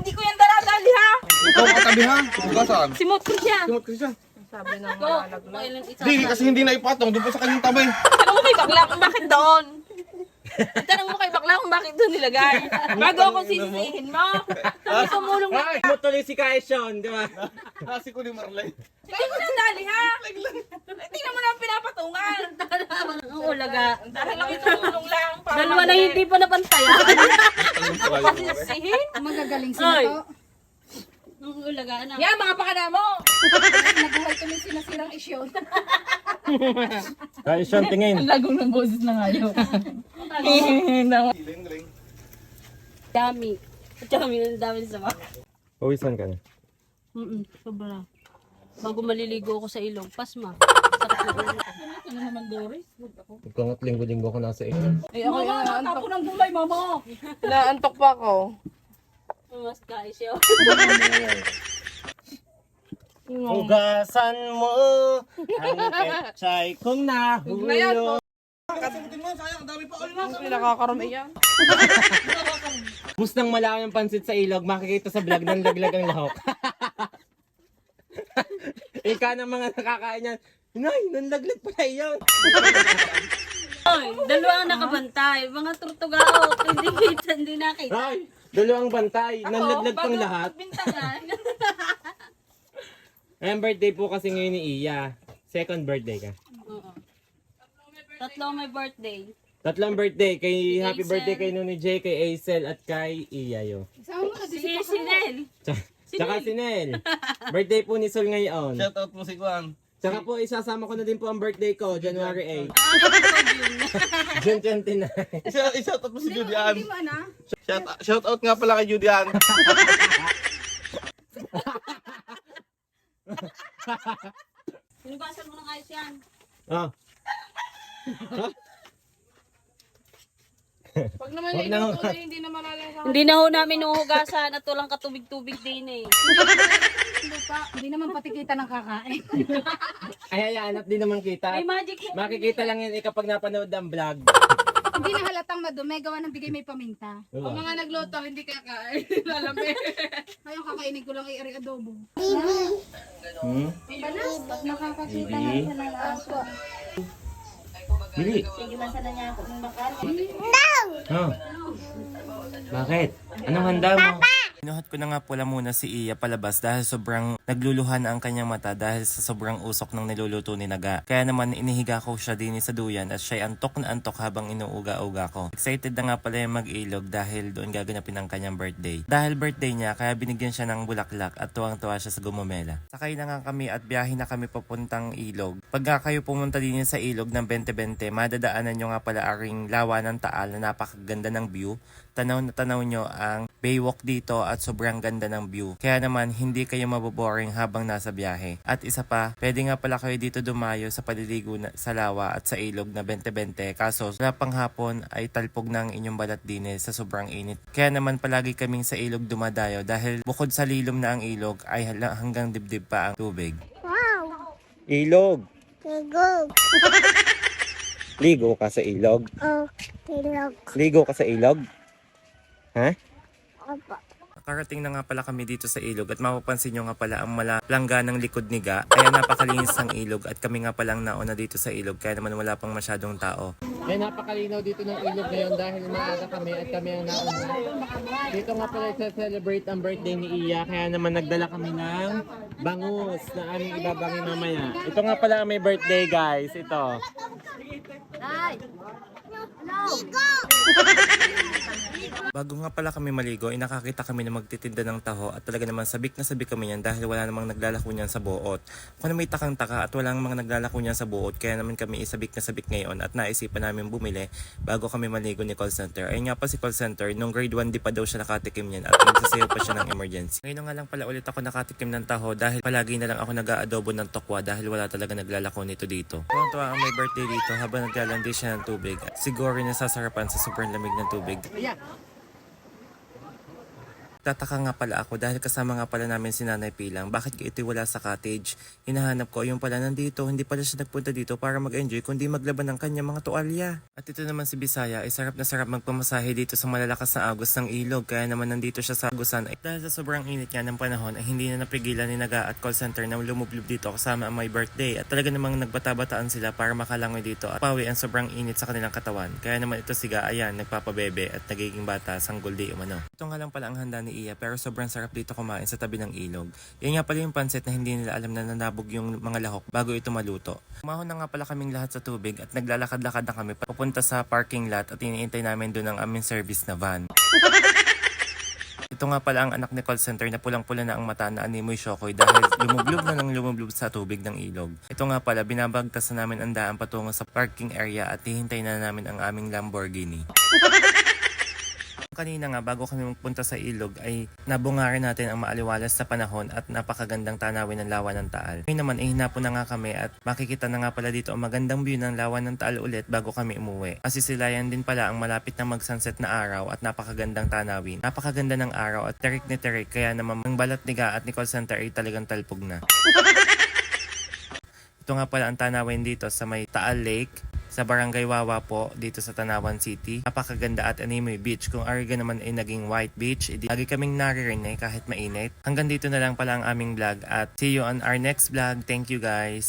Hindi ko yan daladali ha. Ikaw katabi ha? Hugasan. Simot ko siya. Simot ka siya. Sabi ng malalaglag. Hindi, kasi hindi na ipatong. Doon pa sa kanyang tabi. Tanong mo kay bakla kung bakit doon. Tanong mo kay bakla kung bakit doon nilagay. Bago ako sisisihin mo. Sabi tumulong na. Mo tuloy si Kaishon, di ba? Kasi ko ni Marley. Hindi ko nadali ha. Tingnan mo na ang pinapatungan. Ang ulaga. Dahil lang itulong lang. Dalawa na hindi pa napantayan. Ako pa sisisihin. Magagaling sila to. Ang ulaga na. Yan mga pakana mo. Nabuhay tuloy sinasirang isyon. Kaishon, tingin. Lagong ng boses na ngayon. Galing. Dami. Dami sa mga. Pawisan ka na. Sobra. Bago maliligo ako sa ilog, pasma. Ano naman, Doris? Ikaw nga't linggo-linggo ko nasa iyo. Ay, ako yung naantok. Ng gulay, mama. Naantok pa ako. Mas guys, yo. Hugasan mo ang petchay kong nahulog. Kasimutin mo, sayang. Ang dami pa. Nakakaroon iyan. Mustang malaki ang pansit sa ilog, makikita sa vlog ng laglag ang lahok. Ika ng mga nakakain yan, Nay, nanlaglag pala iyon. Oy, dalawa ang nakabantay. Mga turtugao, hindi nakita. Ay, dalawang bantay, nanlaglag pang bago lahat. Bintangan. Ang birthday po kasi ngayon ni Iya. Second birthday ka. Oo. Tatlo may birthday. Tatlong birthday, kay Si happy Aisel. birthday kay Nuni J, kay Aisel at kay Iya yo. Isama mo na Si dito. Sinel. Tsaka si Nel. Birthday po ni Sol ngayon. Shout out mo si Juan. Tsaka po isasama ko na din po ang birthday ko, January 8. Ah, June 29. I-shout out mo si Judy Ann. Hindi mo na. Shout out nga pala kay Judy Ann. Sinubasan mo ng ayos yan. Oh. Pag naman Wag yung na. inuto na hindi na malalasa. Hindi na ho namin uhugasan at walang katubig-tubig din eh. Hindi pa. Hindi naman pati kita ng kakain. Ay, hayaan at di naman kita. May magic mo. Makikita lang yan kapag napanood ang vlog. Hindi na halatang madumi. Gawa ng bigay may paminta. Ang mga nagluto, hindi kakain. Lalamig. Ngayon kakainin ko lang i-ari adobo. Hmm? Banas, pag nakakakita Bibi? na ng aso. Bili. Sige, masa na niya ako ng bakal. Oh. Bakit? Anong handa mo? Inuhat ko na nga pula muna si Iya palabas dahil sobrang nagluluhan ang kanyang mata dahil sa sobrang usok ng niluluto ni Naga. Kaya naman inihiga ko siya din sa duyan at siya'y antok na antok habang inuuga-uga ko. Excited na nga pala yung mag-ilog dahil doon gaganapin ang kanyang birthday. Dahil birthday niya kaya binigyan siya ng bulaklak at tuwang-tuwa siya sa Gumamela. Sakay na nga kami at biyahe na kami papuntang ilog. Pag nga kayo pumunta din sa ilog ng 2020, madadaanan nyo nga pala aring lawa ng Taal na napakaganda ng view. Tanaw na tanaw nyo ang baywalk dito at sobrang ganda ng view. Kaya naman hindi kayo maboboring habang nasa biyahe. At isa pa, pwede nga pala kayo dito dumayo sa paliligo sa lawa at sa ilog na 2020. Kaso wala pang hapon ay talpog ng inyong balat din sa sobrang init. Kaya naman palagi kaming sa ilog dumadayo dahil bukod sa lilom na ang ilog ay hanggang dibdib pa ang tubig. Wow! Ilog! Ligo. Ligo ka sa ilog? Oh, ilog. Ligo ka sa ilog? Ha? Opo. Nakarating na nga pala kami dito sa ilog at mapapansin nyo nga pala ang malangga ng likod ni Ga. Kaya napakalinis ang ilog at kami nga palang nauna dito sa ilog kaya naman wala pang masyadong tao. Kaya napakalinaw dito ng ilog ngayon dahil maaga kami at kami ang nauna. Dito nga pala i-celebrate ang birthday ni Iya kaya naman nagdala kami ng bangus na aming ibabangin mamaya. Ito nga pala ang may birthday guys. Ito. Bago nga pala kami maligo, nakakita kami na magtitinda ng taho at talaga naman sabik na sabik kami yan dahil wala namang naglalako niyan sa buot. Kung may takang-taka at walang mga naglalako niyan sa buot, kaya naman kami isabik na sabik ngayon at naisipan namin bumili bago kami maligo ni call center. Ayun nga pa si call center, nung grade 1 di pa daw siya nakatikim niyan at nagsasayaw pa siya ng emergency. Ngayon nga lang pala ulit ako nakatikim ng taho dahil palagi na lang ako nag-aadobo ng tokwa dahil wala talaga naglalako nito dito. Tuwang-tuwa ang may birthday dito habang naglalandi siya ng tubig. Siguro nasasarapan sa sobrang lamig ng tubig. Tataka nga pala ako dahil kasama nga pala namin si Nanay Pilang. Bakit ito wala sa cottage? Hinahanap ko yung pala nandito. Hindi pala siya nagpunta dito para mag-enjoy kundi maglaban ng kanya mga tuwalya. At ito naman si Bisaya ay sarap na sarap magpamasahe dito sa malalakas na agos ng ilog. Kaya naman nandito siya sa agusan. Ay dahil sa sobrang init nga ng panahon ay hindi na napigilan ni Naga at call center na lumublob dito kasama ang my birthday. At talaga namang nagbata-bataan sila para makalangoy dito at pawi ang sobrang init sa kanilang katawan. Kaya naman ito siga ayan nagpapabebe at nagiging bata sanggol di umano. Ito nga lang pala ang handa ni Iya pero sobrang sarap dito kumain sa tabi ng ilog. Yan nga pala yung pansit na hindi nila alam na nanabog yung mga lahok bago ito maluto. Umahon na nga pala kaming lahat sa tubig at naglalakad-lakad na kami papunta sa parking lot at iniintay namin doon ang aming service na van. Ito nga pala ang anak ni call center na pulang-pula na ang mata na animoy Shokoy dahil lumublob na ng lumublob sa tubig ng ilog. Ito nga pala binabagtas na namin ang daan patungo sa parking area at hihintay na namin ang aming Lamborghini. Kanina nga bago kami magpunta sa ilog ay nabungarin natin ang maaliwalas sa panahon at napakagandang tanawin ng Lawa ng Taal. Ngayon naman hinapon na nga kami at makikita na nga pala dito ang magandang view ng Lawa ng Taal ulit bago kami umuwi. Kasisilayan din pala ang malapit na mag-sunset na araw at napakagandang tanawin. Napakaganda ng araw at terik ni terik kaya naman ang balat ni Ga at ni call center ay talagang talpog na. Ito nga pala ang tanawin dito sa may Taal Lake. Sa Barangay Wawa po, dito sa Tanawan City. Napakaganda at animoy beach. Kung Ariga naman ay naging white beach, lagi kaming naririnig kahit mainit. Hanggang dito na lang pala ang aming vlog at see you on our next vlog. Thank you guys!